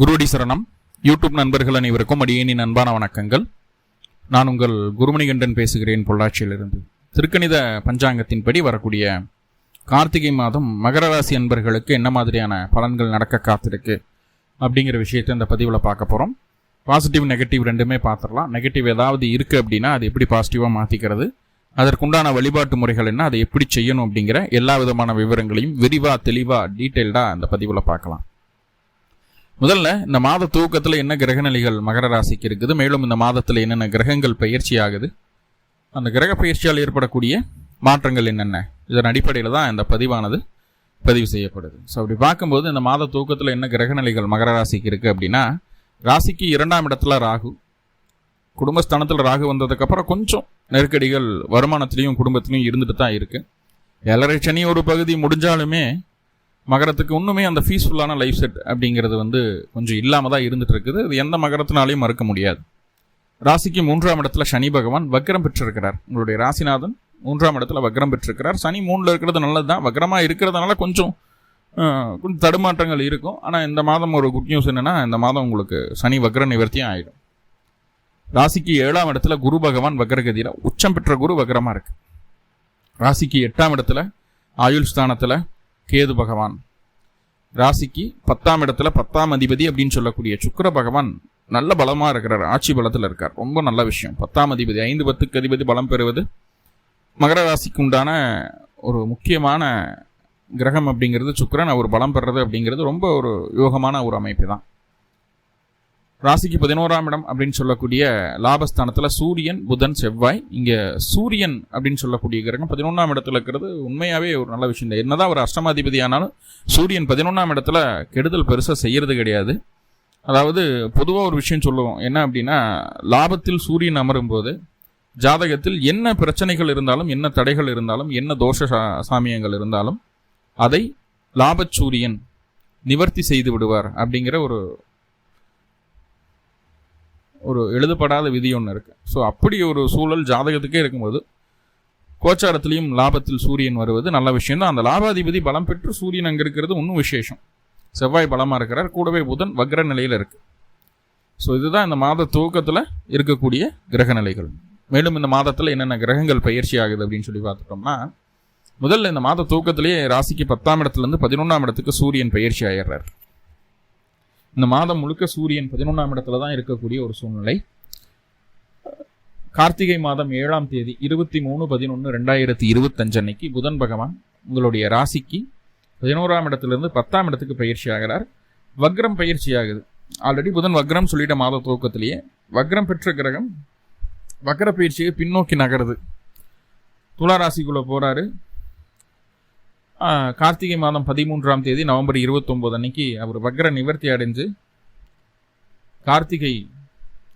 குருவடி சரணம். யூடியூப் நண்பர்கள் அனைவருக்கும் அடியேனின் அன்பான வணக்கங்கள். நான் உங்கள் குருமணிகண்டன் பேசுகிறேன், பொள்ளாச்சியிலிருந்து. திருக்கணித பஞ்சாங்கத்தின்படி வரக்கூடிய கார்த்திகை மாதம் மகர ராசி அன்பர்களுக்கு என்ன மாதிரியான பலன்கள் நடக்க காத்திருக்கு அப்படிங்கிற விஷயத்தை இந்த பதிவில் பார்க்க போகிறோம். பாசிட்டிவ் நெகட்டிவ் ரெண்டுமே பார்த்துடலாம். நெகட்டிவ் ஏதாவது இருக்குது அப்படின்னா அது எப்படி பாசிட்டிவாக மாற்றிக்கிறது, அதற்குண்டான வழிபாட்டு முறைகள் என்ன, அதை எப்படி செய்யணும் அப்படிங்கிற எல்லா விதமான விவரங்களையும் விரிவாக தெளிவாக டீட்டெயில்டாக அந்த பதிவில் பார்க்கலாம். முதல்ல இந்த மாத துவக்கத்தில் என்ன கிரகநிலைகள் மகர ராசிக்கு இருக்குது, மேலும் இந்த மாதத்தில் என்னென்ன கிரகங்கள் பயிற்சி ஆகுது, அந்த கிரக பயிற்சியால் ஏற்படக்கூடிய மாற்றங்கள் என்னென்ன, இதன் அடிப்படையில் தான் இந்த பதிவானது பதிவு செய்யப்படுது. ஸோ அப்படி பார்க்கும்போது இந்த மாத துவக்கத்தில் என்ன கிரகநிலைகள் மகர ராசிக்கு இருக்குது அப்படின்னா, ராசிக்கு 2ஆம் இடத்துல ராகு, குடும்பஸ்தானத்தில் ராகு வந்ததுக்கப்புறம் கொஞ்சம் நெருக்கடிகள் வருமானத்திலையும் குடும்பத்திலையும் இருந்துட்டு தான் இருக்குது. 7.5 சனி ஒரு பகுதி முடிஞ்சாலுமே மகரத்துக்கு இன்னுமே அந்த பீஸ்ஃபுல்லான லைஃப் செட் அப்படிங்கிறது கொஞ்சம் இல்லாமல் தான் இருந்துட்டு இருக்குது. அது எந்த மகரத்தினாலையும் மறுக்க முடியாது. ராசிக்கு 3ஆம் இடத்துல சனி பகவான் வக்ரம் பெற்றிருக்கிறார். உங்களுடைய ராசிநாதன் 3ஆம் இடத்துல வக்ரம் பெற்றிருக்கிறார். சனி 3ல் இருக்கிறது நல்லது தான். வக்ரமாக இருக்கிறதுனால கொஞ்சம் தடுமாற்றங்கள் இருக்கும். ஆனால் இந்த மாதம் ஒரு குட் நியூஸ் என்னென்னா, இந்த மாதம் உங்களுக்கு சனி வக்ர நிவர்த்தியும் ஆகிடும். ராசிக்கு 7ஆம் இடத்துல குரு பகவான் வக்ரகதியில் உச்சம் பெற்ற குரு வக்ரமாக இருக்கு. ராசிக்கு 8ஆம் இடத்துல ஆயுள் ஸ்தானத்தில் கேது பகவான், ராசிக்கு 10ஆம் இடத்துல 10ஆம் அதிபதி அப்படின்னு சொல்லக்கூடிய சுக்கிர பகவான் நல்ல பலமா இருக்கிறார், ஆட்சி பலத்தில் இருக்கார். ரொம்ப நல்ல விஷயம். 10ஆம் அதிபதி 5-10க்கு அதிபதி பலம் பெறுவது மகர ராசிக்கு உண்டான ஒரு முக்கியமான கிரகம் அப்படிங்கிறது சுக்கிரன். அவர் பலம் பெறுறது அப்படிங்கிறது ரொம்ப ஒரு யோகமான ஒரு அமைப்பு தான். ராசிக்கு 11ஆம் இடம் அப்படின்னு சொல்லக்கூடிய லாபஸ்தானத்தில் சூரியன், புதன், செவ்வாய். இங்கே சூரியன் அப்படின்னு சொல்லக்கூடிய கிரகம் 11ஆம் இடத்துல இருக்கிறது உண்மையாகவே ஒரு நல்ல விஷயம் தான். என்னதான் ஒரு அஷ்டமாதிபதி ஆனாலும் சூரியன் 11ஆம் இடத்துல கெடுதல் பெருசாக செய்யறது கிடையாது. அதாவது பொதுவாக ஒரு விஷயம் சொல்லுவோம், என்ன அப்படின்னா, லாபத்தில் சூரியன் அமரும் போது ஜாதகத்தில் என்ன பிரச்சனைகள் இருந்தாலும், என்ன தடைகள் இருந்தாலும், என்ன தோஷ சாமியங்கள் இருந்தாலும் அதை லாபச் சூரியன் நிவர்த்தி செய்து விடுவார் அப்படிங்கிற ஒரு எழுதப்படாத விதி ஒன்று இருக்கு. ஸோ அப்படி ஒரு சூழல் ஜாதகத்துக்கே இருக்கும்போது கோச்சாரத்திலையும் லாபத்தில் சூரியன் வருவது நல்ல விஷயம் தான். அந்த லாபாதிபதி பலம் பெற்று சூரியன் அங்கே இருக்கிறது இன்னும் விசேஷம். செவ்வாய் பலமாக இருக்கிறார், கூடவே புதன் வக்ர நிலையில் இருக்கு. ஸோ இதுதான் இந்த மாத துவக்கத்தில் இருக்கக்கூடிய கிரக நிலைகள். மேலும் இந்த மாதத்தில் என்னென்ன கிரகங்கள் பயிற்சி ஆகுது அப்படின்னு சொல்லி பார்த்துட்டோம்னா, முதல்ல இந்த மாத துவக்கத்திலேயே ராசிக்கு 10ஆம் இடத்துலேருந்து 11ஆம் இடத்துக்கு சூரியன் பயிற்சி ஆயிடுறார். இந்த மாதம் முழுக்க சூரியன் 11ஆம் இடத்துல தான் இருக்கக்கூடிய ஒரு சூழ்நிலை. கார்த்திகை மாதம் 7ஆம் தேதி 23/11/2025 அன்னைக்கு புதன் பகவான் உங்களுடைய ராசிக்கு 11ஆம் இடத்திலிருந்து 10ஆம் இடத்துக்கு பயிற்சி ஆகிறார். வக்ரம் பயிற்சி ஆகுது. ஆல்ரெடி புதன் வக்ரம் சொல்லிட்ட மாத துவக்கத்திலேயே வக்ரம் பெற்ற கிரகம் வக்ர பயிற்சியை பின்னோக்கி நகருது. துலா ராசிக்குள்ள போறாரு. கார்த்திகை மாதம் 13ஆம் தேதி நவம்பர் 29 அன்னைக்கு அவர் வக்ர நிவர்த்தி அடைஞ்சு கார்த்திகை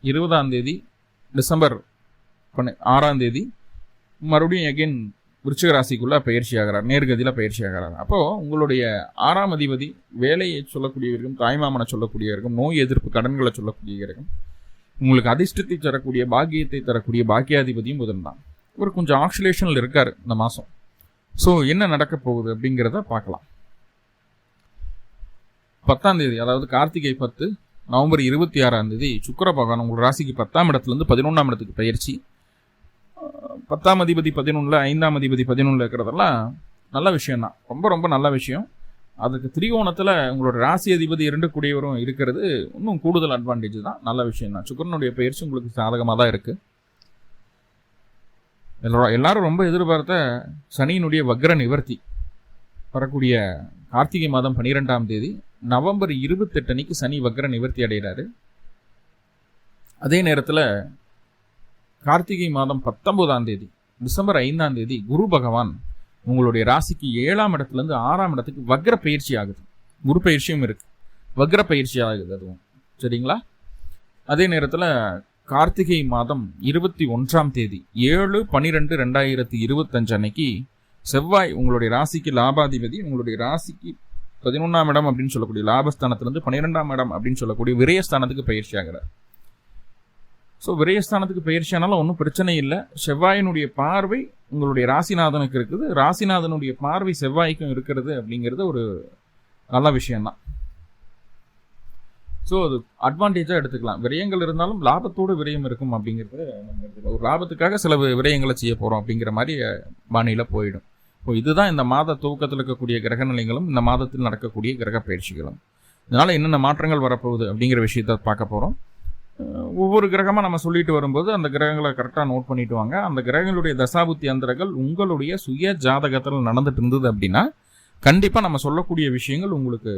20ஆம் தேதி டிசம்பர் 6ஆம் தேதி மறுபடியும் எகைன் விருச்சிக ராசிக்குள்ள பயிற்சி ஆகிறார், நேர்கதியில் பயிற்சி ஆகிறார். அப்போது உங்களுடைய 6ஆம் அதிபதி வேலையை சொல்லக்கூடியவருக்கும், தாய்மாமனை சொல்லக்கூடியவருக்கும், நோய் எதிர்ப்பு கடன்களை சொல்லக்கூடியவருக்கும், உங்களுக்கு அதிர்ஷ்டத்தை தரக்கூடிய பாக்கியத்தை தரக்கூடிய பாக்கியாதிபதியும் புதன் தான். இவர் கொஞ்சம் ஆக்சிலேஷனில் இருக்கார் இந்த மாதம். ஸோ என்ன நடக்க போகுது அப்படிங்கிறத பார்க்கலாம். 10ஆம் தேதி, அதாவது கார்த்திகை 10 நவம்பர் 26ஆம் தேதி சுக்கிர பகவான் உங்கள் ராசிக்கு 10ஆம் இடத்துலேருந்து 11ஆம் இடத்துக்கு பயிற்சி. 10ஆம் அதிபதி 11, 5ஆம் அதிபதி 11 இருக்கிறதெல்லாம் நல்ல விஷயம்தான், ரொம்ப ரொம்ப நல்ல விஷயம். அதுக்கு திரிகோணத்தில் உங்களோட ராசி அதிபதி 2 கூடியவரும் இருக்கிறது இன்னும் கூடுதல் அட்வான்டேஜ் தான், நல்ல விஷயம் தான். சுக்கிரனுடைய பயிற்சி உங்களுக்கு சாதகமாக தான் இருக்குது. எல்லாரும் ரொம்ப எதிர்பார்த்த சனியினுடைய வக்ர நிவர்த்தி வரக்கூடிய கார்த்திகை மாதம் 12ஆம் தேதி நவம்பர் 28 அன்னைக்கு சனி வக்ர நிவர்த்தி அடைகிறாரு. அதே நேரத்தில் கார்த்திகை மாதம் 19ஆம் தேதி டிசம்பர் 5ஆம் தேதி குரு பகவான் உங்களுடைய ராசிக்கு 7ஆம் இடத்துலேருந்து 6ஆம் இடத்துக்கு வக்ர பயிற்சி ஆகுது. குரு பயிற்சியும் இருக்கு, வக்ர பயிற்சி ஆகுது அதுவும். சரிங்களா? அதே நேரத்தில் கார்த்திகை மாதம் 21ஆம் தேதி 7/12/2025 அன்னைக்கு செவ்வாய் உங்களுடைய ராசிக்கு லாபாதிபதி உங்களுடைய ராசிக்கு 11ஆம் இடம் அப்படின்னு சொல்லக்கூடிய லாபஸ்தானத்திலிருந்து 12ஆம் இடம் அப்படின்னு சொல்லக்கூடிய விரயஸ்தானத்துக்கு பயிற்சி ஆகிறார். ஸோ விரயஸ்தானத்துக்கு பயிற்சியானாலும் ஒன்றும் பிரச்சனை இல்லை. செவ்வாயினுடைய பார்வை உங்களுடைய ராசிநாதனுக்கு இருக்குது, ராசிநாதனுடைய பார்வை செவ்வாய்க்கும் இருக்கிறது அப்படிங்கிறது ஒரு நல்ல விஷயம்தான். ஸோ அது அட்வான்டேஜாக எடுத்துக்கலாம். விரயங்கள் இருந்தாலும் லாபத்தோடு விரயம் இருக்கும் அப்படிங்கிறது நம்ம எடுத்துக்கலாம். ஒரு லாபத்துக்காக சில விரயங்களை செய்ய போகிறோம் அப்படிங்கிற மாதிரி பாணியில் போயிடும். இப்போ இதுதான் இந்த மாத துவக்கத்தில் இருக்கக்கூடிய கிரக நிலைகளும் இந்த மாதத்தில் நடக்கக்கூடிய கிரக பயிற்சிகளும். இதனால் என்னென்ன மாற்றங்கள் வரப்போகுது அப்படிங்கிற விஷயத்த பார்க்க போகிறோம். ஒவ்வொரு கிரகமாக நம்ம சொல்லிட்டு வரும்போது அந்த கிரகங்களை கரெக்டாக நோட் பண்ணிட்டு வாங்க. அந்த கிரகங்களுடைய தசாபுத்தி அந்தரங்கள் உங்களுடைய சுய ஜாதகத்தில் நடந்துட்டு இருந்தது அப்படின்னா கண்டிப்பாக நம்ம சொல்லக்கூடிய விஷயங்கள் உங்களுக்கு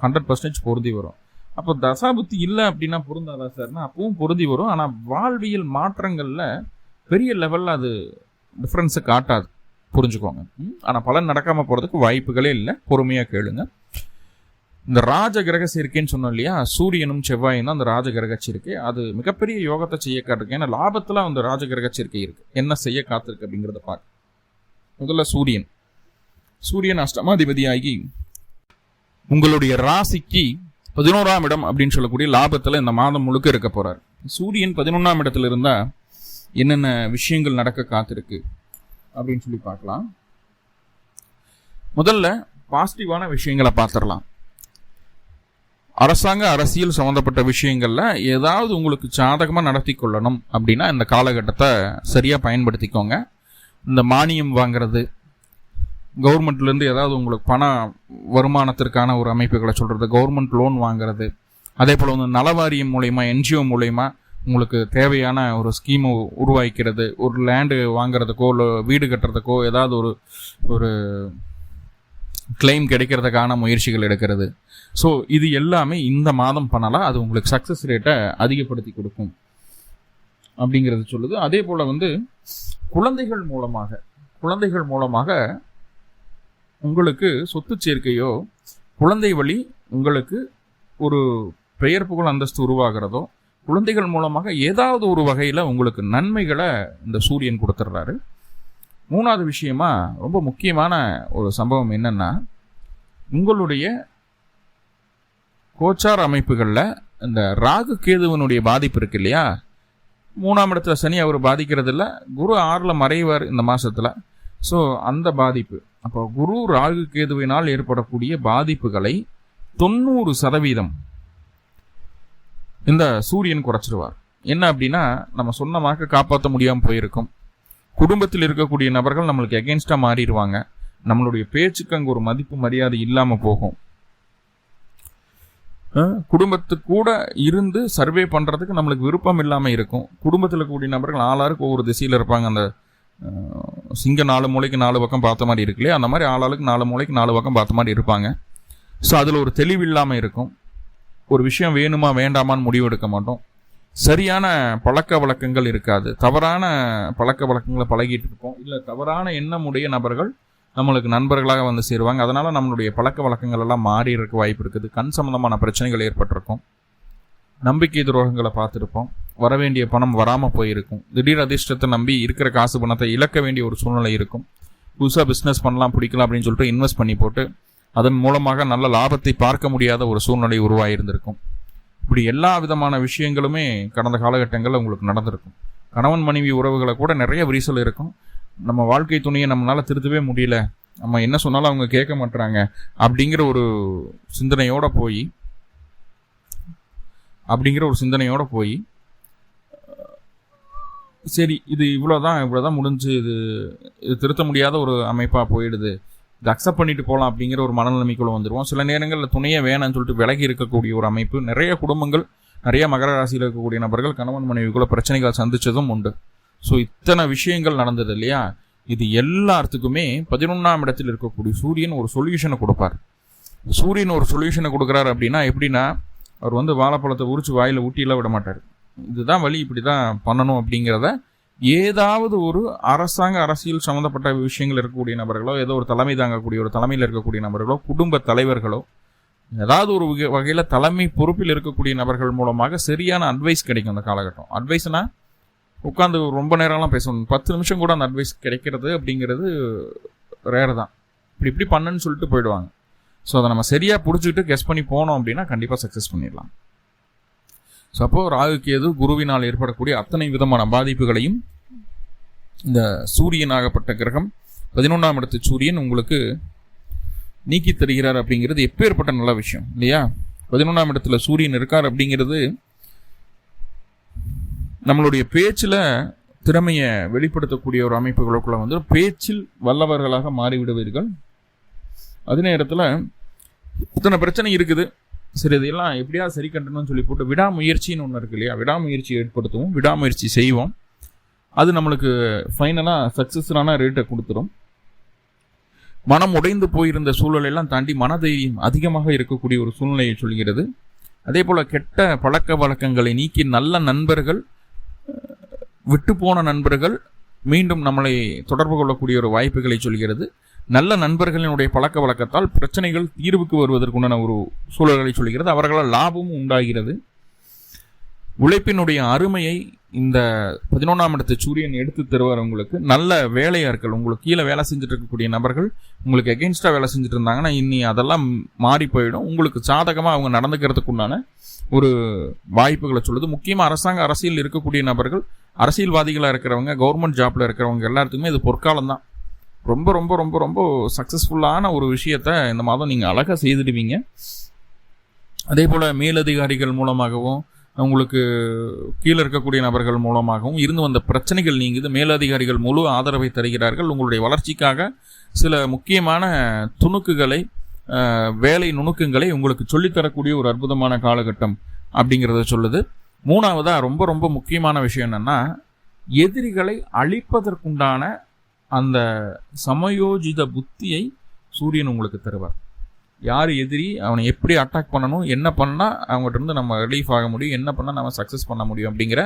100% பொருந்தி வரும். அப்போ தசாபுத்தி இல்லை அப்படின்னா பொருந்தாதா சார்னா அப்பவும் பொருந்தி வரும். ஆனால் வாழ்வியல் மாற்றங்களில் பெரிய லெவலில் அது டிஃப்ரென்ஸை காட்டாது, புரிஞ்சுக்கோங்க. ஆனால் பலன் நடக்காமல் போகிறதுக்கு வாய்ப்புகளே இல்லை. பொறுமையாக கேளுங்க. இந்த ராஜ கிரக சேர்க்கைன்னு சொன்னோம் இல்லையா, சூரியனும் செவ்வாயும் தான் அந்த ராஜ கிரக சேர்க்கை. அது மிகப்பெரிய யோகத்தை செய்ய காட்டிருக்கு. ஏன்னா லாபத்தில் அந்த ராஜ கிரக சேர்க்கை இருக்கு. என்ன செய்ய காத்திருக்கு அப்படிங்கிறத பார்க்க. முதல்ல சூரியன் அஷ்டமாதிபதியாகி உங்களுடைய ராசிக்கு 11ஆம் இடம் அப்படின்னு சொல்லக்கூடிய லாபத்தில் இந்த மாதம் முழுக்க இருக்க போறார். சூரியன் 11ஆம் இடத்துல இருந்தா என்னென்ன விஷயங்கள் நடக்க காத்திருக்கு அப்படின்னு சொல்லி பார்க்கலாம். முதல்ல பாசிட்டிவான விஷயங்களை பார்த்துடலாம். அரசாங்க அரசியல் சம்பந்தப்பட்ட விஷயங்கள்ல ஏதாவது உங்களுக்கு சாதகமாக நடத்தி கொள்ளணும் அப்படின்னா இந்த காலகட்டத்தை சரியாக பயன்படுத்திக்கோங்க. இந்த மானியம் வாங்கிறது, கவர்மெண்ட்லேருந்து ஏதாவது உங்களுக்கு பண வருமானத்திற்கான ஒரு அமைப்புகளை சொல்கிறது, கவர்மெண்ட் லோன் வாங்கிறது, அதே போல் வந்து நலவாரியம் மூலயமா என்ஜிஓ மூலயமா உங்களுக்கு தேவையான ஒரு ஸ்கீமை உருவாக்கிறது, ஒரு லேண்டு வாங்கிறதுக்கோ இல்லை வீடு கட்டுறதுக்கோ ஏதாவது ஒரு கிளைம் கிடைக்கிறதுக்கான முயற்சிகள் எடுக்கிறது. ஸோ இது எல்லாமே இந்த மாதம் பண்ணலாம். அது உங்களுக்கு சக்ஸஸ் ரேட்டை அதிகப்படுத்தி கொடுக்கும் அப்படிங்கிறது சொல்லுது. அதே போல் வந்து குழந்தைகள் மூலமாக உங்களுக்கு சொத்து சேர்க்கையோ குழந்தை வழி உங்களுக்கு ஒரு பெயர் புகழ் அந்தஸ்து உருவாகிறதோ குழந்தைகள் மூலமாக ஏதாவது ஒரு வகையில் உங்களுக்கு நன்மைகளை இந்த சூரியன் கொடுத்துட்றாரு. 3வது விஷயமா ரொம்ப முக்கியமான ஒரு சம்பவம் என்னன்னா, உங்களுடைய கோச்சார அமைப்புகளில் இந்த ராகு கேதுவனுடைய பாதிப்பு இருக்கு இல்லையா. 3ஆம் இடத்துல சனி அவர் பாதிக்கிறது இல்லை, குரு 6ல் மறைவார் இந்த மாதத்தில். ஸோ அந்த பாதிப்பு, அப்போ குரு ராகு கேதுவினால் ஏற்படக்கூடிய பாதிப்புகளை 90% இந்த சூரியன் குறைச்சிருவார். என்ன அப்படின்னா, நம்ம சொன்ன வாக்கை காப்பாற்ற முடியாமல் போயிருக்கும். குடும்பத்தில் இருக்கக்கூடிய நபர்கள் நம்மளுக்கு எகென்ஸ்டாக மாறிடுவாங்க. நம்மளுடைய பேச்சுக்கு அங்கே ஒரு மதிப்பு மரியாதை இல்லாமல் போகும். குடும்பத்துக்கு கூட இருந்து சர்வே பண்ணுறதுக்கு நம்மளுக்கு விருப்பம் இல்லாமல் இருக்கும். குடும்பத்தில் இருக்கக்கூடிய நபர்கள் ஆளாருக்கு ஒவ்வொரு திசையில் இருப்பாங்க. அந்த சிங்கம் 4 மூலைக்கு 4 பக்கம் பார்த்த மாதிரி இருக்கு இல்லையா, அந்த மாதிரி ஆளாளுக்கு 4 மூலைக்கு 4 பக்கம் பார்த்த மாதிரி இருப்பாங்க. ஸோ அதில் ஒரு தெளிவு இல்லாமல் இருக்கும். ஒரு விஷயம் வேணுமா வேண்டாமான்னு முடிவெடுக்க மாட்டோம். சரியான பழக்க வழக்கங்கள் இருக்காது. தவறான பழக்க வழக்கங்களை பழகிட்டு இருப்போம். இல்லை தவறான எண்ணமுடைய நபர்கள் நம்மளுக்கு நண்பர்களாக வந்து சேருவாங்க. அதனால் நம்மளுடைய பழக்க வழக்கங்கள் எல்லாம் மாறி இருக்க வாய்ப்பு இருக்குது. கண் சம்பந்தமான பிரச்சனைகள் ஏற்பட்டிருக்கும். நம்பிக்கை துரோகங்களை பார்த்துருப்போம். வரவேண்டிய பணம் வராமல் போயிருக்கும். திடீர் அதிர்ஷ்டத்தை நம்பி இருக்கிற காசு பணத்தை இழக்க வேண்டிய ஒரு சூழ்நிலை இருக்கும். புதுசாக பிஸ்னஸ் பண்ணலாம் பிடிக்கலாம் அப்படின்னு சொல்லிட்டு இன்வெஸ்ட் பண்ணி போட்டு அதன் மூலமாக நல்ல லாபத்தை பார்க்க முடியாத ஒரு சூழ்நிலை உருவாயிருந்திருக்கும். இப்படி எல்லா விதமான விஷயங்களுமே கடந்த காலகட்டங்களில் உங்களுக்கு நடந்திருக்கும். கணவன் மனைவி உறவுகளை கூட நிறைய விரிசல் இருக்கும். நம்ம வாழ்க்கை துணையை நம்மளால் திருத்தவே முடியல, நம்ம என்ன சொன்னாலும் அவங்க கேட்க மாட்டுறாங்க அப்படிங்கிற ஒரு சிந்தனையோட போய் சரி இது இவ்வளோதான் முடிஞ்சு, இது திருத்த முடியாத ஒரு அமைப்பாக போயிடுது, இது அக்செப்ட் பண்ணிட்டு போகலாம் அப்படிங்கிற ஒரு மனநிலைமைக்குள்ள வந்துடுவோம். சில நேரங்களில் துணையை வேணான்னு சொல்லிட்டு விலகி இருக்கக்கூடிய ஒரு அமைப்பு. நிறைய குடும்பங்கள், நிறைய மகர ராசியில் இருக்கக்கூடிய நபர்கள் கணவன் மனைவிக்குள்ள பிரச்சனைகளை சந்திச்சதும் உண்டு. ஸோ இத்தனை விஷயங்கள் நடந்தது இல்லையா. இது எல்லாத்துக்குமே 11ஆம் இடத்தில் இருக்கக்கூடிய சூரியன் ஒரு சொல்யூஷனை கொடுப்பார். சூரியன் ஒரு சொல்யூஷனை கொடுக்குறாரு அப்படின்னா எப்படின்னா, அவர் வந்து வாழைப்பழத்தை உரிச்சு வாயில் ஊட்டியெல்லாம் விட மாட்டார். இதுதான் வழி, இப்படி தான் பண்ணணும் அப்படிங்கிறத ஏதாவது ஒரு அரசாங்க அரசியல் சம்மந்தப்பட்ட விஷயங்கள் இருக்கக்கூடிய நபர்களோ, ஏதோ ஒரு தலைமை தாங்கக்கூடிய ஒரு தலைமையில் இருக்கக்கூடிய நபர்களோ, குடும்ப தலைவர்களோ, ஏதாவது ஒரு வகையில் தலைமை பொறுப்பில் இருக்கக்கூடிய நபர்கள் மூலமாக சரியான அட்வைஸ் கிடைக்கும். அந்த காலகட்டம் அட்வைஸ்னா உட்காந்து ரொம்ப நேரம்லாம் பேசணும். 10 நிமிஷம் கூட அந்த அட்வைஸ் கிடைக்கிறது அப்படிங்கிறது ரேர் தான். இப்படி பண்ணுன்னு சொல்லிட்டு போயிடுவாங்க. ஸோ அதை நம்ம சரியாக பிடிச்சிக்கிட்டு கெஸ் பண்ணி போனோம் அப்படின்னா கண்டிப்பாக சக்ஸஸ் பண்ணிடலாம். ஸோ அப்போது ராகு கேது குருவினால் ஏற்படக்கூடிய அத்தனை விதமான பாதிப்புகளையும் இந்த சூரியனாகப்பட்ட கிரகம் 11ஆம் இடத்து சூரியன் உங்களுக்கு நீக்கி தருகிறார் அப்படிங்கிறது எப்பேற்பட்ட நல்ல விஷயம் இல்லையா. 11ஆம் இடத்துல சூரியன் இருக்கார் அப்படிங்கிறது நம்மளுடைய பேச்சில் திறமையை வெளிப்படுத்தக்கூடிய ஒரு அமைப்புகளுக்குள்ள வந்து பேச்சில் வல்லவர்களாக மாறிவிடுவீர்கள். அதே நேரத்தில் இத்தனை பிரச்சனை இருக்குது, சரி இதெல்லாம் எப்படியா சரி கட்டணும்னு சொல்லி போட்டு விடாமுயற்சின்னு ஒன்று இருக்கு இல்லையா, விடாமுயற்சி ஏற்படுத்துவோம், விடாமுயற்சி செய்வோம். அது நம்மளுக்கு ஃபைனலாக சக்ஸஸ்ஃபுல்லான ரேட்டை கொடுத்துரும். மனம் உடைந்து போயிருந்த சூழலெல்லாம் தாண்டி மனதைரியம் அதிகமாக இருக்கக்கூடிய ஒரு சூழ்நிலையை சொல்கிறது. அதே போல் கெட்ட பழக்க வழக்கங்களை நீக்கி நல்ல நண்பர்கள், விட்டு போன நண்பர்கள் மீண்டும் நம்மளை தொடர்பு கொள்ளக்கூடிய ஒரு வாய்ப்புகளை சொல்கிறது. நல்ல நண்பர்களினுடைய பழக்க வழக்கத்தால் பிரச்சனைகள் தீர்வுக்கு வருவதற்குண்டான ஒரு சூழல்களை சொல்கிறது. அவர்களால் லாபமும் உண்டாகிறது. உழைப்பினுடைய அருமையை இந்த 11ஆம் இடத்து சூரியன் எடுத்து தருவார். உங்களுக்கு நல்ல வேலையாட்கள், உங்களுக்கு கீழே வேலை செஞ்சுட்டு இருக்கக்கூடிய நபர்கள் உங்களுக்கு எகென்ஸ்டாக வேலை செஞ்சுட்டு இருந்தாங்கன்னா இனி அதெல்லாம் மாறி போயிடும். உங்களுக்கு சாதகமாக அவங்க நடந்துக்கிறதுக்கு உண்டான ஒரு வாய்ப்புகளை சொல்லுது. முக்கியமாக அரசியல் இருக்கக்கூடிய நபர்கள், அரசியல்வாதிகளாக இருக்கிறவங்க, கவர்மெண்ட் ஜாப்ல இருக்கிறவங்க எல்லாத்துக்குமே இது பொற்காலம் தான். ரொம்ப ரொம்ப ரொம்ப ரொம்ப சக்ஸஸ்ஃபுல்லான ஒரு விஷயத்த இந்த மாதம் நீங்கள் அழகாக செய்துடுவீங்க. அதே போல் மேலதிகாரிகள் மூலமாகவும் உங்களுக்கு கீழே இருக்கக்கூடிய நபர்கள் மூலமாகவும் இருந்து வந்த பிரச்சனைகள் நீங்குது. மேலதிகாரிகள் முழு ஆதரவை தருகிறார்கள். உங்களுடைய வளர்ச்சிக்காக சில முக்கியமான துணுக்குகளை, வேலை நுணுக்கங்களை உங்களுக்கு சொல்லித்தரக்கூடிய ஒரு அற்புதமான காலகட்டம் அப்படிங்கிறத சொல்லுது. மூணாவதாக ரொம்ப ரொம்ப முக்கியமான விஷயம் என்னென்னா, எதிரிகளை அழிப்பதற்குண்டான அந்த சமயோஜித புத்தியை சூரியன் உங்களுக்கு தருவார். யார் எதிரி, அவனை எப்படி அட்டாக் பண்ணணும், என்ன பண்ணால் அவங்ககிட்ட இருந்து நம்ம ரிலீஃப் ஆக முடியும், என்ன பண்ணால் நம்ம சக்ஸஸ் பண்ண முடியும் அப்படிங்கிற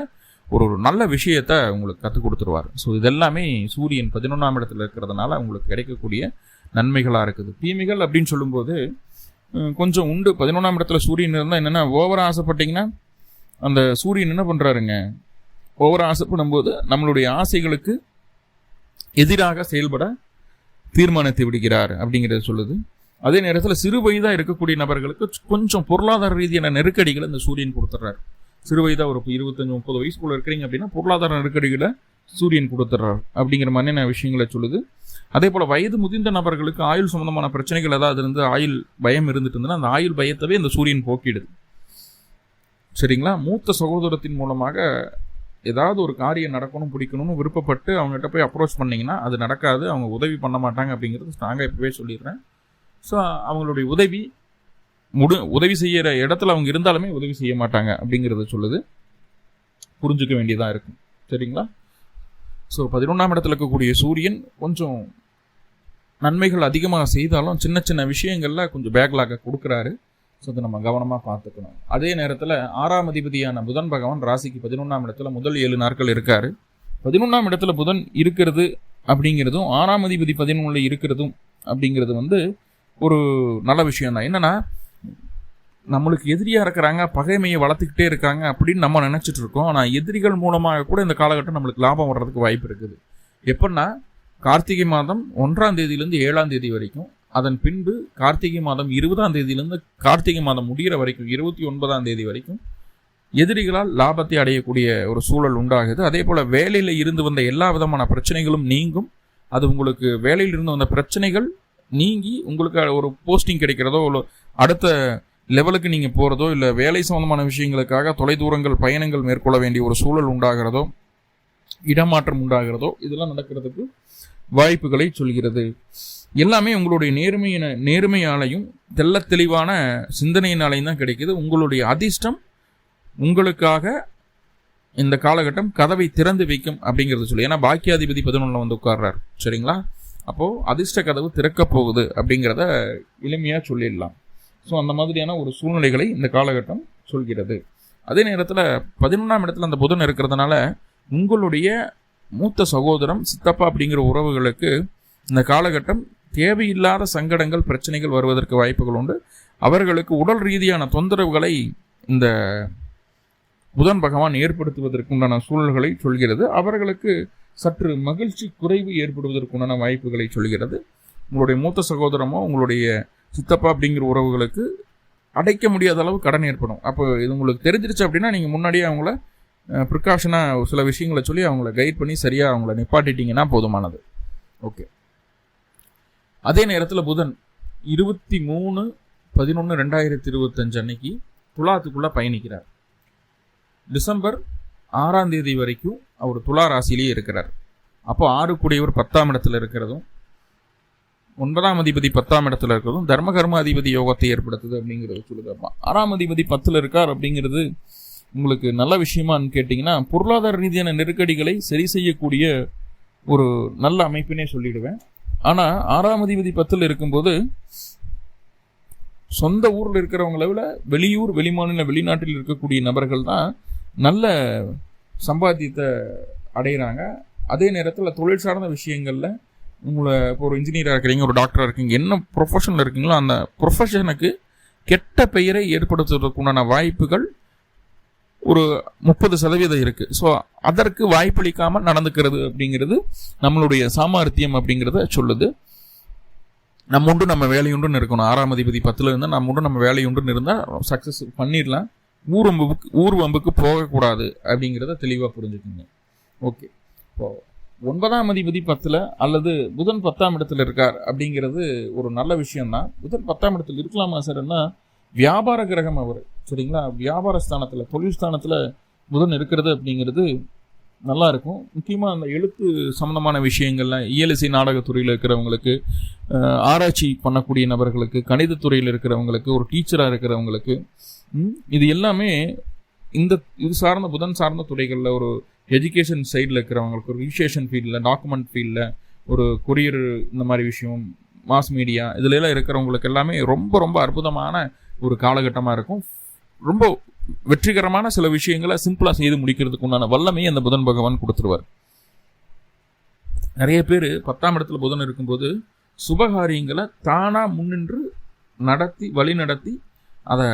ஒரு நல்ல விஷயத்தை உங்களுக்கு கற்றுக் கொடுத்துருவார். ஸோ இதெல்லாமே சூரியன் 11ஆம் இடத்துல இருக்கிறதுனால உங்களுக்கு கிடைக்கக்கூடிய நன்மைகளாக இருக்குது. தீமைகள் அப்படின்னு சொல்லும்போது கொஞ்சம் உண்டு. 11ஆம் இடத்துல சூரியன் இருந்தால் என்னென்னா, ஓவராக ஆசைப்பட்டீங்கன்னா அந்த சூரியன் என்ன பண்ணுறாருங்க, ஓவராக ஆசைப்படும் போது நம்மளுடைய ஆசைகளுக்கு எதிராக செயல்பட தீர்மானத்தை விடுகிறார் அப்படிங்கிறத சொல்லுது. அதே நேரத்தில் சிறு வயதாக இருக்கக்கூடிய நபர்களுக்கு கொஞ்சம் பொருளாதார ரீதியான நெருக்கடிகளை இந்த சூரியன் கொடுத்துட்றாரு. சிறு வயதாக ஒரு 25-30 வயசுக்குள்ள இருக்கிறீங்க அப்படின்னா பொருளாதார நெருக்கடிகளை சூரியன் கொடுத்துட்றாரு அப்படிங்கிற மாதிரியான விஷயங்களை சொல்லுது. அதே போல் வயது முதிர்ந்த நபர்களுக்கு ஆயுள் சம்பந்தமான பிரச்சனைகள் ஏதாவது இருந்து, ஆயுள் பயம் இருந்துட்டு இருந்ததுன்னா அந்த ஆயுள் பயத்தவே இந்த சூரியன் போக்கிடுது. சரிங்களா? மூத்த சகோதரத்தின் மூலமாக ஏதாவது ஒரு காரியம் நடக்கணும், பிடிக்கணும்னு விருப்பப்பட்டு அவங்ககிட்ட போய் அப்ரோச் பண்ணிங்கன்னா அது நடக்காது, அவங்க உதவி பண்ண மாட்டாங்க அப்படிங்கிறது ஸ்ட்ராங்காக இப்போவே சொல்லிடுறேன். ஸோ அவங்களுடைய உதவி செய்கிற இடத்துல அவங்க இருந்தாலுமே உதவி செய்ய மாட்டாங்க அப்படிங்கிறத சொல்லுது. புரிஞ்சுக்க வேண்டியதாக இருக்கும். சரிங்களா? ஸோ 11ஆம் இடத்துல இருக்கக்கூடிய சூரியன் கொஞ்சம் நன்மைகள் அதிகமாக செய்தாலும் சின்ன சின்ன விஷயங்களில் கொஞ்சம் பேக்லாக கொடுக்குறாரு. ஸோ அதை நம்ம கவனமாக பார்த்துக்கணும். அதே நேரத்தில் 6ஆம் அதிபதியான புதன் பகவான் ராசிக்கு 11ஆம் இடத்துல முதல் 7 நாட்கள் இருக்காரு. 11ஆம் இடத்துல புதன் இருக்கிறது அப்படிங்கிறதும் 6ஆம் அதிபதி 11 இருக்கிறதும் அப்படிங்கிறது வந்து ஒரு நல்ல விஷயம் தான். என்னன்னா, நம்மளுக்கு எதிரியாக இருக்கிறாங்க, பகைமையை வளர்த்துக்கிட்டே இருக்காங்க அப்படின்னு நம்ம நினச்சிட்டு இருக்கோம். ஆனால் எதிரிகள் மூலமாக கூட இந்த காலகட்டம் நம்மளுக்கு லாபம் வர்றதுக்கு வாய்ப்பு இருக்குது. எப்படின்னா, கார்த்திகை மாதம் 1ஆம் தேதியிலேருந்து 7ஆம் தேதி வரைக்கும், அதன் பின்பு கார்த்திகை மாதம் 20ஆம் தேதியிலேருந்து கார்த்திகை மாதம் முடிகிற வரைக்கும் 29ஆம் தேதி வரைக்கும் எதிரிகளால் லாபத்தை அடையக்கூடிய ஒரு சூழல் உண்டாகுது. அதே போல் வேலையில் இருந்து வந்த எல்லா விதமான பிரச்சனைகளும் நீங்கும். அது உங்களுக்கு வேலையில் இருந்து வந்த பிரச்சனைகள் நீங்கி உங்களுக்கு ஒரு போஸ்டிங் கிடைக்கிறதோ, இல்லை அடுத்த லெவலுக்கு நீங்கள் போகிறதோ, இல்லை வேலை சம்பந்தமான விஷயங்களுக்காக தொலைதூரங்கள் பயணங்கள் மேற்கொள்ள வேண்டிய ஒரு சூழல் உண்டாகிறதோ, இடமாற்றம் உண்டாகிறதோ, இதெல்லாம் நடக்கிறதுக்கு வாய்ப்புகளை சொல்கிறது. எல்லாமே உங்களுடைய நேர்மையாலையும் தெள்ள தெளிவான சிந்தனையினாலையும் தான் கிடைக்குது. உங்களுடைய அதிர்ஷ்டம் உங்களுக்காக இந்த காலகட்டம் கதவை திறந்து வைக்கும் அப்படிங்கிறது சொல்லி. ஏன்னா பாக்கியாதிபதி 11 வந்து உட்கார்றாரு. சரிங்களா? அப்போது அதிர்ஷ்ட கதவு திறக்க போகுது அப்படிங்கிறத எளிமையாக சொல்லிடலாம். ஸோ அந்த மாதிரியான ஒரு சூழ்நிலைகளை இந்த காலகட்டம் சொல்கிறது. அதே நேரத்தில் 11ஆம் இடத்துல அந்த புதன் இருக்கிறதுனால உங்களுடைய மூத்த சகோதரம், சித்தப்பா அப்படிங்கிற உறவுகளுக்கு இந்த காலகட்டம் தேவையில்லாத சங்கடங்கள், பிரச்சனைகள் வருவதற்கு வாய்ப்புகள் உண்டு. அவர்களுக்கு உடல் ரீதியான தொந்தரவுகளை இந்த புதன் பகவான் ஏற்படுத்துவதற்குண்டான சூழல்களை சொல்கிறது. அவர்களுக்கு சற்று மகிழ்ச்சி குறைவு ஏற்படுவதற்குண்டான வாய்ப்புகளை சொல்கிறது. உங்களுடைய மூத்த சகோதரமோ உங்களுடைய சித்தப்பா அப்படிங்கிற உறவுகளுக்கு அடைக்க முடியாத அளவு கடன் ஏற்படும். அப்போ இது உங்களுக்கு தெரிஞ்சிருச்சு அப்படின்னா நீங்கள் முன்னாடியே அவங்கள ப்ரிகாஷனாக சில விஷயங்களை சொல்லி அவங்கள கைட் பண்ணி சரியாக அவங்கள நிப்பாட்டிட்டீங்கன்னா போதுமானது. ஓகே. அதே நேரத்தில் புதன் 23, 11/11/2025 அன்னைக்கு துலாத்துக்குள்ள பயணிக்கிறார். டிசம்பர் 6ஆம் தேதி வரைக்கும் அவர் துலா ராசியிலேயே இருக்கிறார். அப்போ 6 கூடியவர் 10ஆம் இடத்துல இருக்கிறதும் 9ஆம் அதிபதி 10ஆம் இடத்துல இருக்கிறதும் தர்மகர்ம அதிபதி யோகத்தை ஏற்படுத்துது அப்படிங்கிறது சொல்லுது. 6ஆம் அதிபதி 10ல் இருக்கார் அப்படிங்கிறது உங்களுக்கு நல்ல விஷயமான்னு கேட்டிங்கன்னா, பொருளாதார ரீதியான நெருக்கடிகளை சரி செய்யக்கூடிய ஒரு நல்ல அமைப்பினே சொல்லிடுவேன். ஆனால் 6ஆம் அதிபதி 10ல் இருக்கும்போது சொந்த ஊரில் இருக்கிறவங்களை விட வெளியூர் வெளிமாநில வெளிநாட்டில் இருக்கக்கூடிய நபர்கள் தான் நல்ல சம்பாத்தியத்தை அடைகிறாங்க. அதே நேரத்தில் தொழில் சார்ந்த விஷயங்களில் உங்களை இப்போ ஒரு இன்ஜினியராக இருக்கிறீங்க, ஒரு டாக்டராக இருக்கீங்க, என்ன ப்ரொஃபஷனில் இருக்கீங்களோ அந்த ப்ரொஃபஷனுக்கு கெட்ட பெயரை ஏற்படுத்துவதற்குண்டான வாய்ப்புகள் ஒரு 30% இருக்குது. ஸோ அதற்கு வாய்ப்பளிக்காமல் நடந்துக்கிறது அப்படிங்கிறது நம்மளுடைய சாமர்த்தியம் அப்படிங்கிறத சொல்லுது. நம்ம உண்டு நம்ம வேலையுண்டுன்னு இருக்கணும். 6ஆம் அதிபதி 10ல் இருந்தால் நம்ம உண்டு நம்ம வேலையுண்டுன்னு இருந்தால் சக்ஸஸ் பண்ணிடலாம். ஊர் வம்புக்கு போகக்கூடாது அப்படிங்கிறத தெளிவாக புரிஞ்சுக்கோங்க. ஓகே, இப்போ 9ஆம் அதிபதி 10ல் அல்லது புதன் 10ஆம் இடத்துல இருக்கார் அப்படிங்கிறது ஒரு நல்ல விஷயம்தான். புதன் 10ஆம் இடத்துல இருக்கலாமா சார்னா, வியாபார கிரகம் அவர், சரிங்களா? வியாபார ஸ்தானத்தில் தொழில் ஸ்தானத்தில் புதன் இருக்கிறது அப்படிங்கிறது நல்லா இருக்கும். முக்கியமாக அந்த எழுத்து சம்மந்தமான விஷயங்கள்ல இயலிசை நாடகத்துறையில் இருக்கிறவங்களுக்கு, ஆராய்ச்சி பண்ணக்கூடிய நபர்களுக்கு, கணிதத்துறையில் இருக்கிறவங்களுக்கு, ஒரு டீச்சராக இருக்கிறவங்களுக்கு, இது எல்லாமே இது சார்ந்த புதன் சார்ந்த துறைகளில் ஒரு எஜுகேஷன் சைடில் இருக்கிறவங்களுக்கு, ஒரு ரிஜிஸ்ட்ரேஷன் ஃபீல்டில், டாக்குமெண்ட் ஃபீல்டில், ஒரு கொரியர், இந்த மாதிரி விஷயம், மாஸ் மீடியா, இதுல எல்லாம் இருக்கிறவங்களுக்கு எல்லாமே ரொம்ப ரொம்ப அற்புதமான ஒரு காலகட்டமாக இருக்கும். ரொம்ப வெற்றிகரமான சில விஷயங்களை சிம்பிளாக செய்து முடிக்கிறதுக்கு உண்டான வல்லமையை அந்த புதன் பகவான் கொடுத்துருவார். நிறைய பேர் 10ஆம் இடத்துல புதன் இருக்கும்போது சுபகாரியங்களை தானாக முன்னின்று நடத்தி வழி நடத்தி அதை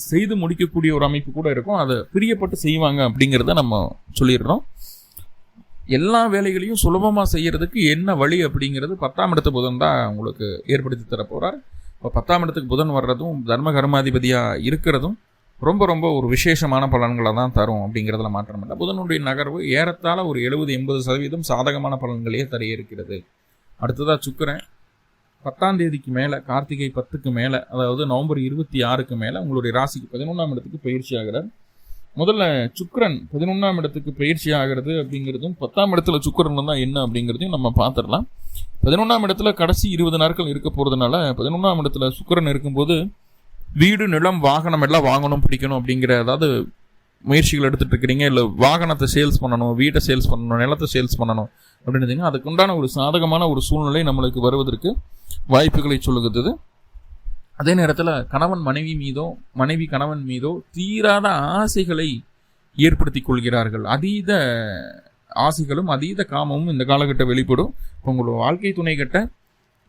செய்து முடிக்கக்கூடிய ஒரு அமைப்பு கூட இருக்கும். அதை பிரியப்பட்டு செய்வாங்க அப்படிங்கிறத நம்ம சொல்லிடுறோம். எல்லா வேலைகளையும் சுலபமாக செய்யறதுக்கு என்ன வழி அப்படிங்கிறது 10ஆம் இடத்து புதன் தான் உங்களுக்கு ஏற்படுத்தி தரப்போறார். இப்போ 10ஆம் இடத்துக்கு புதன் வர்றதும் தர்ம கர்மாதிபதியாக இருக்கிறதும் ரொம்ப ரொம்ப ஒரு விசேஷமான பலன்களை தான் தரும் அப்படிங்கிறதுல மாற்றம் இல்லை. புதனுடைய நகர்வு ஏறத்தாழ ஒரு 70-80% சாதகமான பலன்களையே தர இருக்கிறது. அடுத்ததாக சுக்கிரன் 10ஆம் தேதிக்கு மேலே, கார்த்திகை 10க்கு மேலே, அதாவது நவம்பர் 26க்கு மேலே உங்களுடைய ராசிக்கு 11ஆம் இடத்துக்கு பயிற்சி ஆகிறார். முதல்ல சுக்கிரன் 11ஆம் இடத்துக்கு பயிற்சி ஆகிறது அப்படிங்கிறதும் 10ஆம் இடத்துல சுக்கிரன் தான் என்ன அப்படிங்கிறதையும் நம்ம பார்த்துடலாம். 11ஆம் இடத்துல கடைசி 20 நாட்கள் இருக்க போகிறதுனால 11ஆம் இடத்துல சுக்கிரன் இருக்கும்போது வீடு, நிலம், வாகனம் எல்லாம் வாங்கணும், பிடிக்கணும் அப்படிங்கிற ஏதாவது முயற்சிகள் எடுத்துகிட்டு இருக்கிறீங்க, இல்லை வாகனத்தை சேல்ஸ் பண்ணணும், வீட்டை சேல்ஸ் பண்ணணும், நிலத்தை சேல்ஸ் பண்ணணும் அப்படின்னு அதுக்கு உண்டான ஒரு சாதகமான ஒரு சூழ்நிலை நம்மளுக்கு வருவதற்கு வாய்ப்புகளை சொல்லுகிறது. அதே நேரத்தில் கணவன் மனைவி மீதோ, மனைவி கணவன் மீதோ தீராத ஆசைகளை ஏற்படுத்தி கொள்கிறார்கள். அதீத ஆசைகளும் அதீத காமமும் இந்த காலகட்டம் வெளிப்படும். இப்போ உங்களோட வாழ்க்கை துணை கிட்ட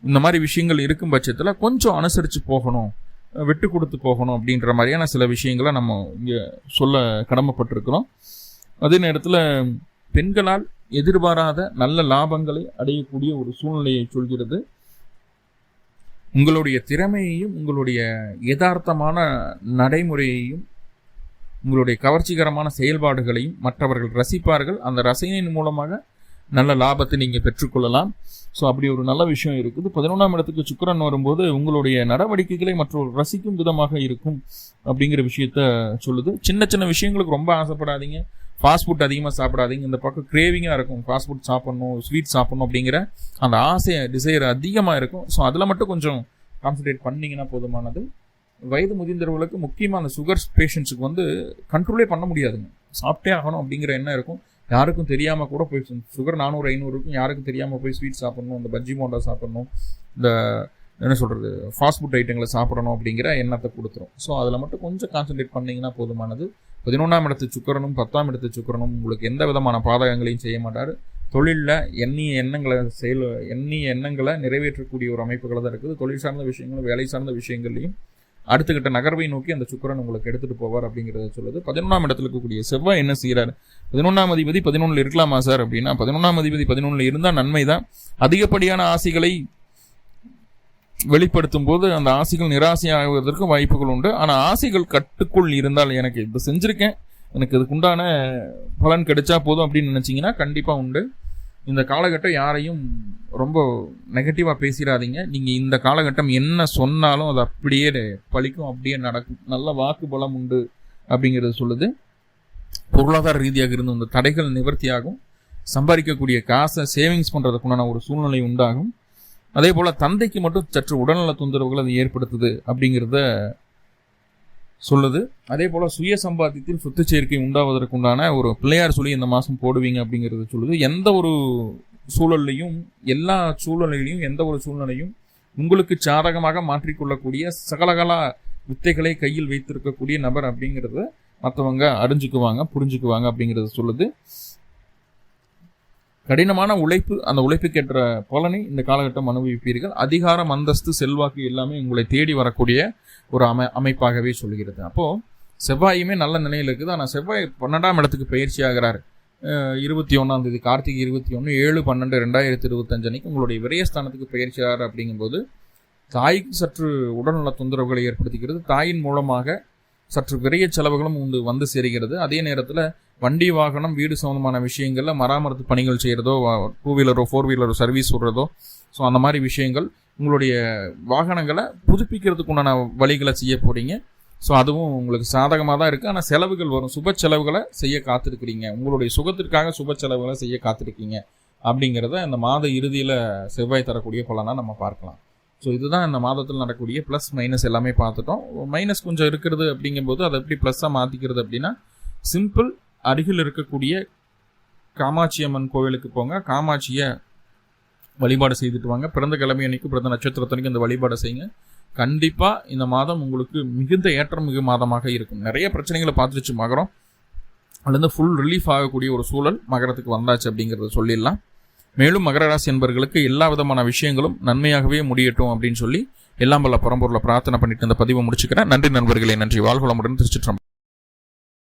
இந்த மாதிரி விஷயங்கள் இருக்கும் பட்சத்தில் கொஞ்சம் அனுசரித்து போகணும், விட்டு கொடுத்து போகணும் அப்படின்ற மாதிரியான சில விஷயங்களை நம்ம இங்கே சொல்ல கடமைப்பட்டிருக்கிறோம். அதே நேரத்தில் பெண்களால் எதிர்பாராத நல்ல லாபங்களை அடையக்கூடிய ஒரு சூழ்நிலையை சொல்கிறது. உங்களுடைய திறமையையும் உங்களுடைய யதார்த்தமான நடைமுறையையும் உங்களுடைய கவர்ச்சிகரமான செயல்பாடுகளையும் மற்றவர்கள் ரசிப்பார்கள். அந்த ரசனையின் மூலமாக நல்ல லாபத்தை நீங்கள் பெற்றுக்கொள்ளலாம். ஸோ அப்படி ஒரு நல்ல விஷயம் இருக்குது. 11ஆம் இடத்துக்கு சுக்கிரன் வரும்போது உங்களுடைய நடவடிக்கைகளை மற்றவர்கள் ரசிக்கும் விதமாக இருக்கும் அப்படிங்கிற விஷயத்த சொல்லுது. சின்ன சின்ன விஷயங்களுக்கு ரொம்ப ஆசைப்படாதீங்க. ஃபாஸ்ட் ஃபுட் அதிகமாக சாப்பிடாதீங்க. இந்த பக்கம் கிரேவிங்காக இருக்கும், ஃபாஸ்ட் ஃபுட் சாப்பிட்ணும், ஸ்வீட் சாப்பிட்ணும் அப்படிங்கிற அந்த ஆசை, டிசைர் அதிகமாக இருக்கும். ஸோ அதில் மட்டும் கொஞ்சம் கான்சன்ட்ரேட் பண்ணிங்கன்னா போதுமானது. வயது முதிர்ந்தவர்களுக்கு, முக்கியமாக அந்த சுகர் பேஷண்ட்ஸுக்கு கண்ட்ரோலே பண்ண முடியாதுங்க. சாப்பிட்டே ஆகணும் அப்படிங்கிற எண்ணம் இருக்கும். யாருக்கும் தெரியாமல் கூட போய் சுகர் 400-500 இருக்கும், யாருக்கும் தெரியாமல் போய் ஸ்வீட் சாப்பிட்ணும், இந்த பஜ்ஜி போண்டா சாப்பிட்ணும், இந்த என்ன சொல்கிறது ஃபாஸ்ட் ஃபுட் ஐட்டங்களை சாப்பிடணும் அப்படிங்கிற எண்ணத்தை கொடுத்துரும். ஸோ அதில் மட்டும் கொஞ்சம் கான்சன்ட்ரேட் பண்ணிங்கன்னா போதுமானது. 11ஆம் இடத்து சுக்கிரனும் 10ஆம் இடத்து சுக்கிரனும் உங்களுக்கு எந்த விதமான பாதகங்களையும் செய்ய மாட்டார். தொழிலில் எண்ணிய எண்ணங்களை நிறைவேற்றக்கூடிய ஒரு அமைப்புகளை தான் இருக்குது. தொழில் சார்ந்த விஷயங்களும் வேலை சார்ந்த விஷயங்கள்லையும் அடுத்துக்கிட்ட நகர்வை நோக்கி அந்த சுக்கிரன் உங்களுக்கு எடுத்துகிட்டு போவார் அப்படிங்கிறத சொல்லுது. 11ஆம் இடத்துல இருக்கக்கூடிய செவ்வாய் என்ன செய்கிறார்? 11ஆம் அதிபதி 11ல் இருக்கலாமா சார் அப்படின்னா, 11ஆம் அதிபதி 11ல் இருந்தால் நன்மை தான். அதிகப்படியான ஆசைகளை வெளிப்படுத்தும் போது அந்த ஆசைகள் நிராசையாகுவதற்கு வாய்ப்புகள் உண்டு. ஆனால் ஆசைகள் கட்டுக்குள் இருந்தால், எனக்கு இப்போ செஞ்சுருக்கேன், எனக்கு இதுக்குண்டான பலன் கிடைச்சா போதும் அப்படின்னு நினச்சிங்கன்னா கண்டிப்பாக உண்டு. இந்த காலகட்டம் யாரையும் ரொம்ப நெகட்டிவாக பேசிடாதீங்க. நீங்கள் இந்த காலகட்டம் என்ன சொன்னாலும் அது அப்படியே பழிக்கும், அப்படியே நடக்கும். நல்ல வாக்கு பலம் உண்டு அப்படிங்கிறது சொல்லுது. பொருளாதார ரீதியாக இருந்த இந்த தடைகள் நிவர்த்தியாகும். சம்பாதிக்கக்கூடிய காசை சேவிங்ஸ் பண்ணுறதுக்குண்டான ஒரு சூழ்நிலை உண்டாகும். அதே போல் தந்தைக்கு மட்டும் சற்று உடல்நல தொந்தரவுகள் அது ஏற்படுத்துது அப்படிங்கிறத சொல்லுது. அதே போல் சுய சம்பாத்தியத்தில் சொத்து சேர்க்கை உண்டாவதற்குண்டான ஒரு பிள்ளையார் சொல்லி இந்த மாதம் போடுவீங்க அப்படிங்கிறது சொல்லுது. எந்த ஒரு சூழல்லையும் எல்லா சூழ்நிலையிலையும் எந்த ஒரு சூழ்நிலையும் உங்களுக்கு சாதகமாக மாற்றிக்கொள்ளக்கூடிய சகலகல வித்தைகளை கையில் வைத்திருக்கக்கூடிய நபர் அப்படிங்கிறத மற்றவங்க அறிஞ்சுக்குவாங்க, புரிஞ்சுக்குவாங்க அப்படிங்கிறது சொல்லுது. கடினமான உழைப்பு, அந்த உழைப்புக்கேற்ற பலனை இந்த காலகட்டம் அனுபவிப்பீர்கள். அதிகாரம், அந்தஸ்து, செல்வாக்கு எல்லாமே உங்களை தேடி வரக்கூடிய ஒரு அமைப்பாகவே சொல்கிறது. அப்போது செவ்வாயுமே நல்ல நிலையில் இருக்குது. ஆனால் செவ்வாய் 12ஆம் இடத்துக்கு பயிற்சி ஆகிறார் 21ஆம் தேதி, கார்த்திகை 21 7/12/2025 அன்னைக்கு உங்களுடைய விரயஸ்தானத்துக்கு பயிற்சி ஆகிறார். அப்படிங்கும்போது தாய்க்கு சற்று உடல்நல தொந்தரவுகளை ஏற்படுத்துகிறது. தாயின் மூலமாக சற்று விரைய செலவுகளும் வந்து சேருகிறது. அதே நேரத்தில் வண்டி வாகனம் வீடு சம்பந்தமான விஷயங்கள்ல மராமத்து பணிகள் செய்கிறதோ, 2 வீலரோ 4 வீலரோ சர்வீஸ் விடுறதோ, ஸோ அந்த மாதிரி விஷயங்கள் உங்களுடைய வாகனங்களை புதுப்பிக்கிறதுக்கு உண்டான வழிகளை செய்ய போகிறீங்க. ஸோ அதுவும் உங்களுக்கு சாதகமாக தான் இருக்குது. ஆனால் செலவுகள் வரும். சுப செலவுகளை செய்ய காத்திருக்கிறீங்க. உங்களுடைய சுகத்திற்காக சுப செலவுகளை செய்ய காத்திருக்கீங்க அப்படிங்கிறத இந்த மாத இறுதியில் செவ்வாய் தரக்கூடிய பலனாக நம்ம பார்க்கலாம். ஸோ இதுதான் இந்த மாதத்தில் நடக்கக்கூடிய ப்ளஸ் மைனஸ் எல்லாமே பார்த்துட்டோம். மைனஸ் கொஞ்சம் இருக்கிறது அப்படிங்கும்போது அதை எப்படி ப்ளஸ்ஸாக மாற்றிக்கிறது அப்படின்னா, சிம்பிள், அருகில் இருக்கக்கூடிய காமாட்சி அம்மன் கோவிலுக்கு போங்க, காமாட்சியை வழிபாடு செய்துட்டு வாங்க. பிறந்த கிழமை அன்னைக்கு, பிறந்த நட்சத்திரத்தன்னைக்கு இந்த வழிபாடு செய்யுங்க. கண்டிப்பாக இந்த மாதம் உங்களுக்கு மிகுந்த ஏற்றம் மிகு மாதமாக இருக்கும். நிறைய பிரச்சனைகளை பார்த்துருச்சு மகரம், அதுலேருந்து ஃபுல் ரிலீஃப் ஆகக்கூடிய ஒரு சூழல் மகரத்துக்கு வந்தாச்சு அப்படிங்கிறத சொல்லிடலாம். மேலும் மகர ராசி என்பவர்களுக்கு எல்லா விதமான விஷயங்களும் நன்மையாகவே முடியட்டும் அப்படின்னு சொல்லி எல்லாம் வல்ல பரம்பொருளை பிரார்த்தனை பண்ணிட்டு இந்த பதிவை முடிச்சுக்கிறேன். நன்றி நண்பர்களே, நன்றி. வாழ்வளமுடன். திருச்சிற்றம்பலம்.